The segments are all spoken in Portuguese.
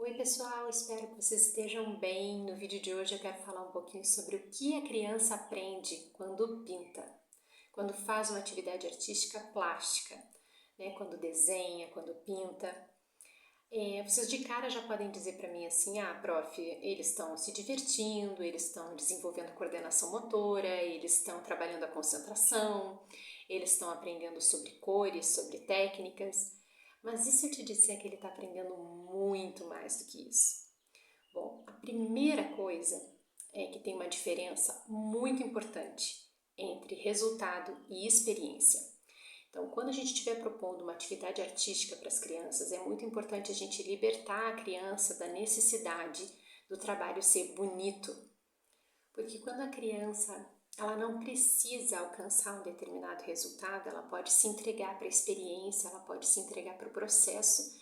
Oi pessoal, espero que vocês estejam bem. No vídeo de hoje eu quero falar um pouquinho sobre o que a criança aprende quando pinta, quando faz uma atividade artística plástica, né? Quando desenha, quando pinta. Vocês de cara já podem dizer para mim assim, prof, eles estão se divertindo, eles estão desenvolvendo a coordenação motora, eles estão trabalhando a concentração, eles estão aprendendo sobre cores, sobre técnicas. Mas e se eu te disser que ele está aprendendo muito mais do que isso? Bom, a primeira coisa é que tem uma diferença muito importante entre resultado e experiência. Então, quando a gente estiver propondo uma atividade artística para as crianças, é muito importante a gente libertar a criança da necessidade do trabalho ser bonito. Porque quando a criança ela não precisa alcançar um determinado resultado, ela pode se entregar para a experiência, ela pode se entregar para o processo.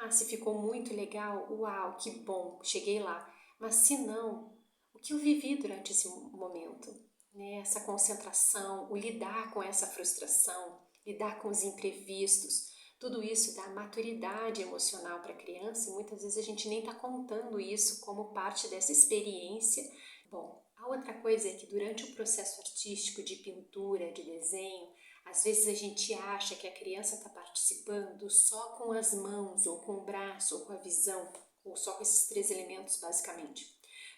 Se ficou muito legal, uau, que bom, cheguei lá. Mas se não, o que eu vivi durante esse momento? Né? Essa concentração, o lidar com essa frustração, lidar com os imprevistos, tudo isso dá maturidade emocional para a criança e muitas vezes a gente nem está contando isso como parte dessa experiência. Bom, a outra coisa é que durante o processo artístico de pintura, de desenho, às vezes a gente acha que a criança está participando só com as mãos, ou com o braço, ou com a visão, ou só com esses três elementos basicamente.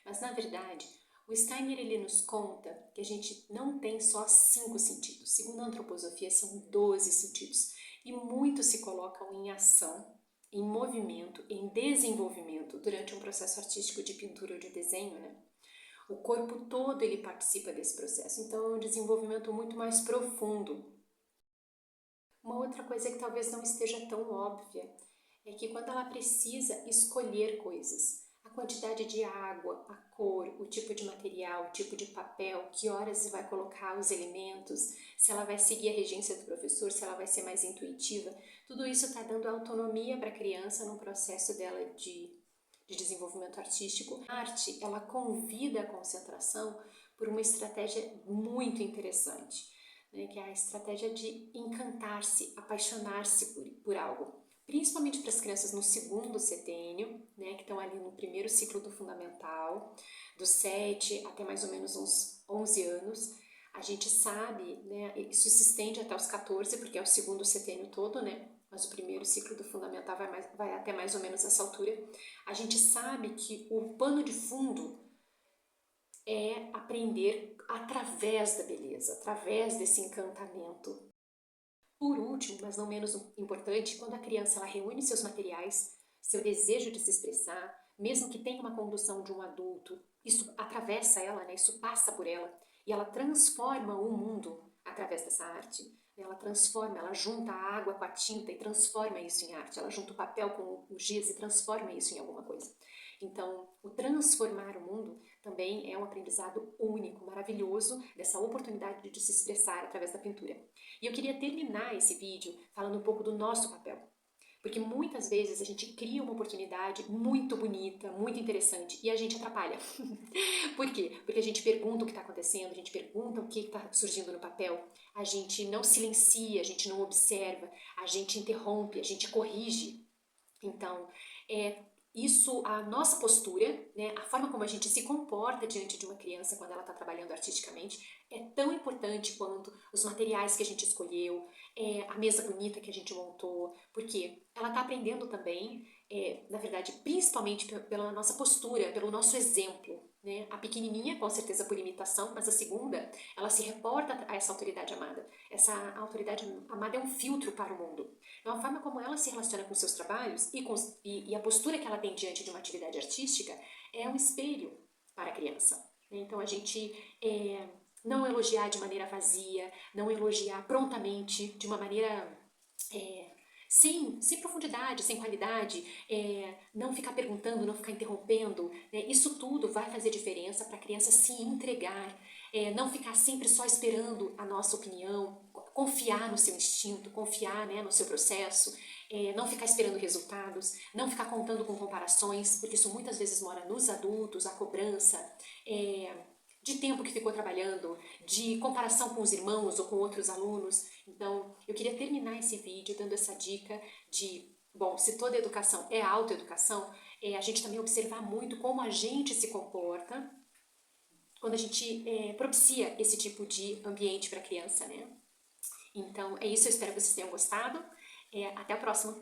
Mas na verdade, o Steiner ele nos conta que a gente não tem só 5 sentidos. Segundo a antroposofia, são 12 sentidos. E muitos se colocam em ação, em movimento, em desenvolvimento durante um processo artístico de pintura ou de desenho, né? O corpo todo ele participa desse processo, então é um desenvolvimento muito mais profundo. Uma outra coisa que talvez não esteja tão óbvia é que quando ela precisa escolher coisas, a quantidade de água, a cor, o tipo de material, o tipo de papel, que horas você vai colocar os elementos, se ela vai seguir a regência do professor, se ela vai ser mais intuitiva, tudo isso está dando autonomia para a criança no processo dela de desenvolvimento artístico. A arte, ela convida a concentração por uma estratégia muito interessante, né, que é a estratégia de encantar-se, apaixonar-se por algo. Principalmente para as crianças no segundo setênio, né, que estão ali no primeiro ciclo do fundamental, dos 7 até mais ou menos uns 11 anos. A gente sabe, né, isso se estende até os 14, porque é o segundo setênio todo, né, mas o primeiro ciclo do fundamental vai até mais ou menos essa altura. A gente sabe que o pano de fundo é aprender através da beleza, através desse encantamento. Por último, mas não menos importante, quando a criança ela reúne seus materiais, seu desejo de se expressar, mesmo que tenha uma condução de um adulto, isso atravessa ela, né? Isso passa por ela e ela transforma o mundo através dessa arte. Ela transforma, ela junta a água com a tinta e transforma isso em arte. Ela junta o papel com o giz e transforma isso em alguma coisa. Então, o transformar o mundo também é um aprendizado único, maravilhoso, dessa oportunidade de se expressar através da pintura. E eu queria terminar esse vídeo falando um pouco do nosso papel. Porque muitas vezes a gente cria uma oportunidade muito bonita, muito interessante, e a gente atrapalha. Por quê? Porque a gente pergunta o que está acontecendo, a gente pergunta o que está surgindo no papel, a gente não silencia, a gente não observa, a gente interrompe, a gente corrige. Então, a nossa postura, né, a forma como a gente se comporta diante de uma criança quando ela está trabalhando artisticamente é tão importante quanto os materiais que a gente escolheu, a mesa bonita que a gente montou, porque ela está aprendendo também, na verdade, principalmente pela nossa postura, pelo nosso exemplo. Né? A pequenininha, com certeza por imitação, mas a segunda, ela se reporta a essa autoridade amada. Essa autoridade amada é um filtro para o mundo. Então, a forma como ela se relaciona com seus trabalhos e a postura que ela tem diante de uma atividade artística é um espelho para a criança. Então, a gente não elogiar de maneira vazia, não elogiar prontamente, de uma maneira sem profundidade, sem qualidade, não ficar perguntando, não ficar interrompendo, né? Isso tudo vai fazer diferença para a criança se entregar, não ficar sempre só esperando a nossa opinião, confiar no seu instinto, confiar, né, no seu processo, não ficar esperando resultados, não ficar contando com comparações, porque isso muitas vezes mora nos adultos, a cobrança, de tempo que ficou trabalhando, de comparação com os irmãos ou com outros alunos. Então, eu queria terminar esse vídeo dando essa dica de bom, se toda educação é autoeducação, a gente também observar muito como a gente se comporta quando a gente propicia esse tipo de ambiente para a criança, né? Então, é isso, eu espero que vocês tenham gostado. Até a próxima!